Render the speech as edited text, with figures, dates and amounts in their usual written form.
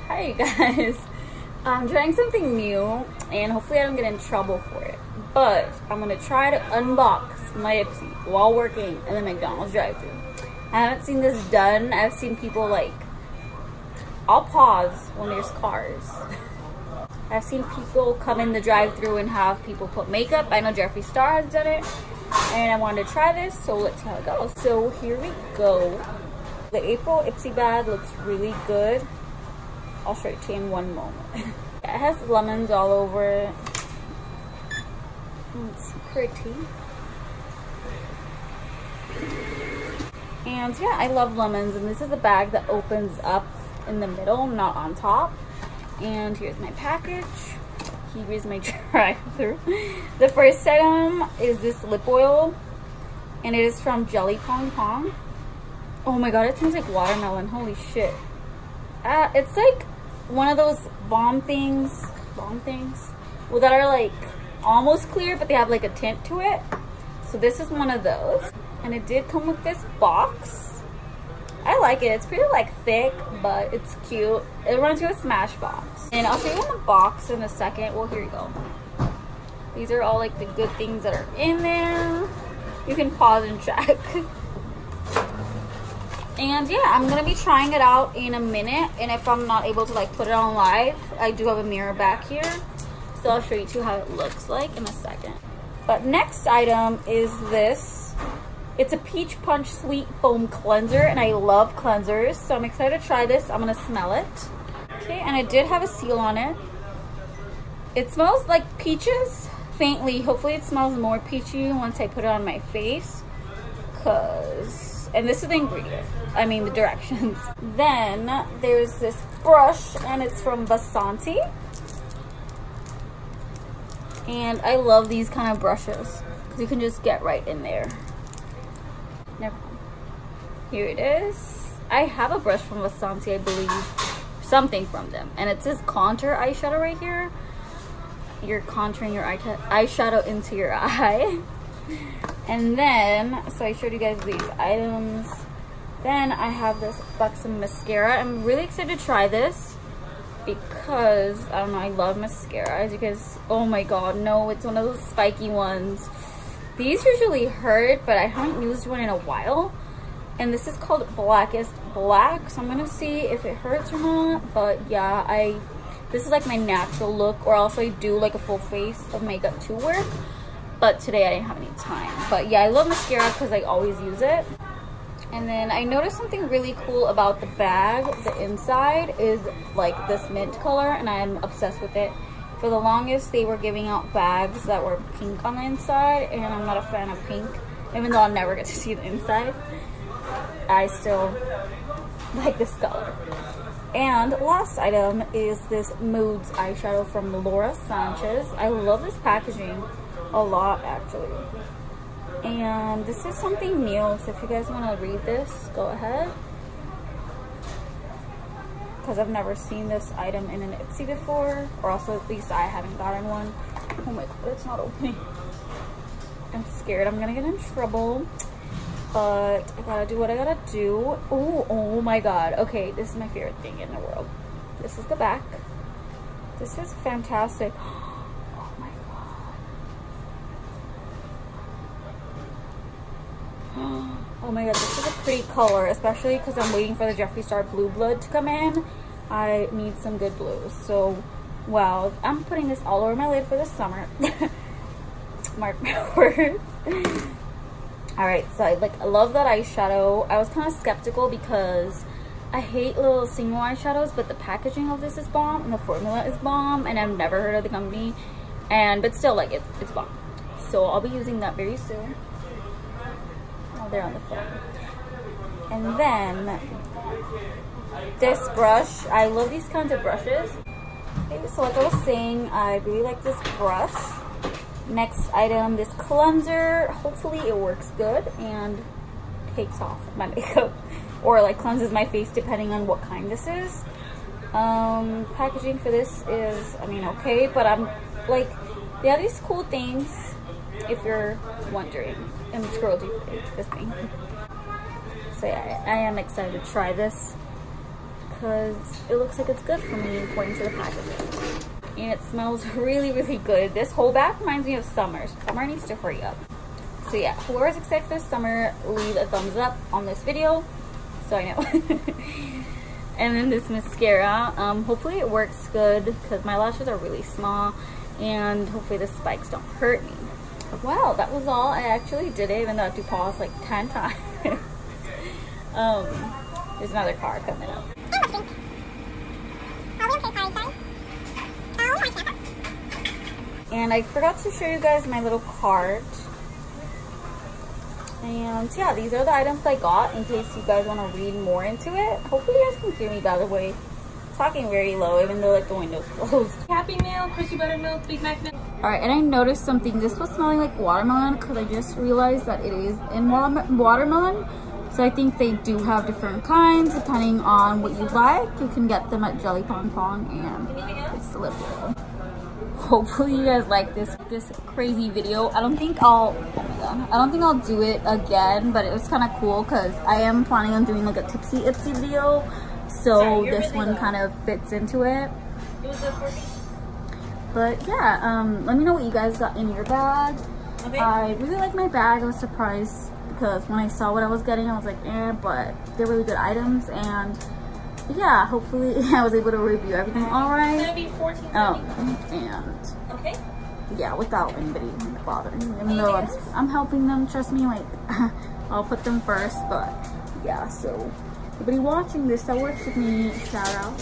Hi guys, I'm trying something new and hopefully I don't get in trouble for it, but I'm gonna try to unbox my Ipsy while working in the McDonald's drive-thru. I haven't seen this done. I've seen people like, I'll pause when there's cars. I've seen people come in the drive-thru and have people put makeup. I know Jeffree Star has done it and I wanted to try this, so let's see how it goes. So here we go. The April Ipsy bag looks really good. I'll show it to you in one moment. It has lemons all over it. It's pretty. And yeah, I love lemons, and this is a bag that opens up in the middle, not on top. And here's my package. Here's my drive-thru. The first item is this lip oil, and it is from Jelly Pong. Oh my god, it smells like watermelon. Holy shit. It's like one of those bomb things well, that are like almost clear, but they have like a tint to it. So this is one of those, and it did come with this box. I like it. It's pretty like thick, but it's cute. It runs you a Smashbox, and I'll show you in the box in a second. Well, here you go. These are all like the good things that are in there. You can pause and check. And yeah, I'm gonna be trying it out in a minute, and if I'm not able to like put it on live, I do have a mirror back here, so I'll show you too how it looks like in a second. But next item is this. It's a peach punch sweet foam cleanser, and I love cleansers, so I'm excited to try this. I'm gonna smell it. Okay, and it did have a seal on it. It smells like peaches faintly. Hopefully it smells more peachy once I put it on my face, and this is the ingredient, I mean the directions. Then there's this brush, and it's from Vasanti. And I love these kind of brushes because you can just get right in there. Never mind. Here it is. I have a brush from Vasanti, I believe. Something from them. And it says contour eyeshadow right here. You're contouring your eyeshadow into your eye. And then, so I showed you guys these items. Then I have this Buxom Mascara. I'm really excited to try this because, I don't know, I love mascara. As you guys, oh my god, no, it's one of those spiky ones. These usually hurt, but I haven't used one in a while. And this is called Blackest Black, so I'm gonna see if it hurts or not. But yeah, this is like my natural look, or else I do like a full face of makeup to work. But today I didn't have any time. But yeah, I love mascara because I always use it. And then I noticed something really cool about the bag. The inside is like this mint color, and I'm obsessed with it. For the longest, they were giving out bags that were pink on the inside, and I'm not a fan of pink. Even though I'll never get to see the inside, I still like this color. And last item is this Moods eyeshadow from Sanchez. I love this packaging a lot, actually. And this is something new, so if you guys want to read this, go ahead, because I've never seen this item in an Ipsy before, or also at least I haven't gotten one. Oh my god, it's not opening. I'm scared I'm gonna get in trouble, but I gotta do what I gotta do. Oh my god. Okay, this is my favorite thing in the world. This is the back. This is fantastic. Oh my god, this is a pretty color, especially because I'm waiting for the Jeffree Star Blue Blood to come in. I need some good blues. So, wow, I'm putting this all over my lid for the summer. Mark my words. Alright, so I love that eyeshadow. I was kind of skeptical because I hate little single eyeshadows, but the packaging of this is bomb, and the formula is bomb, and I've never heard of the company. But still, like, it's bomb. So I'll be using that very soon. They're on the phone. And then this brush, I love these kinds of brushes. Okay, so like I was saying, I really like this brush. Next item, this cleanser. Hopefully it works good and takes off my makeup, or like cleanses my face, depending on what kind this is. Packaging for this is, I mean, okay, but I'm like, they have these cool things if you're wondering. And scroll deep, this thing. So yeah, I am excited to try this because it looks like it's good for me according to the packaging. And it smells really, really good. This whole bag reminds me of summer. Summer needs to hurry up. So yeah, whoever's excited for summer, leave a thumbs up on this video so I know. And then this mascara, hopefully it works good because my lashes are really small and hopefully the spikes don't hurt me. Wow, that was all. I actually did it even though I had to pause like 10 times. There's another car coming up. And I forgot to show you guys my little cart. And yeah, these are the items I got in case you guys want to read more into it. Hopefully you guys can hear me, by the way. I'm talking very low even though like the window's closed. Happy Meal, Crispy Buttermilk, Big Mac milk. Alright, and I noticed something. This was smelling like watermelon because I just realized that it is in watermelon. So I think they do have different kinds depending on what you like. You can get them at Jelly Pong Pong and it's delicious. Hopefully you guys like this crazy video. I don't think I'll do it again, but it was kind of cool because I am planning on doing like a Tipsy Ipsy video. So this one kind of fits into it. But yeah, let me know what you guys got in your bag. Okay. I really like my bag. I was surprised because when I saw what I was getting, I was like, eh, but they're really good items. And yeah, hopefully I was able to review everything all right. It's gonna be $14.99. And okay. Yeah, without anybody bothering me. Even though I'm helping them, trust me, like I'll put them first. But yeah, so anybody watching this that works with me, shout out.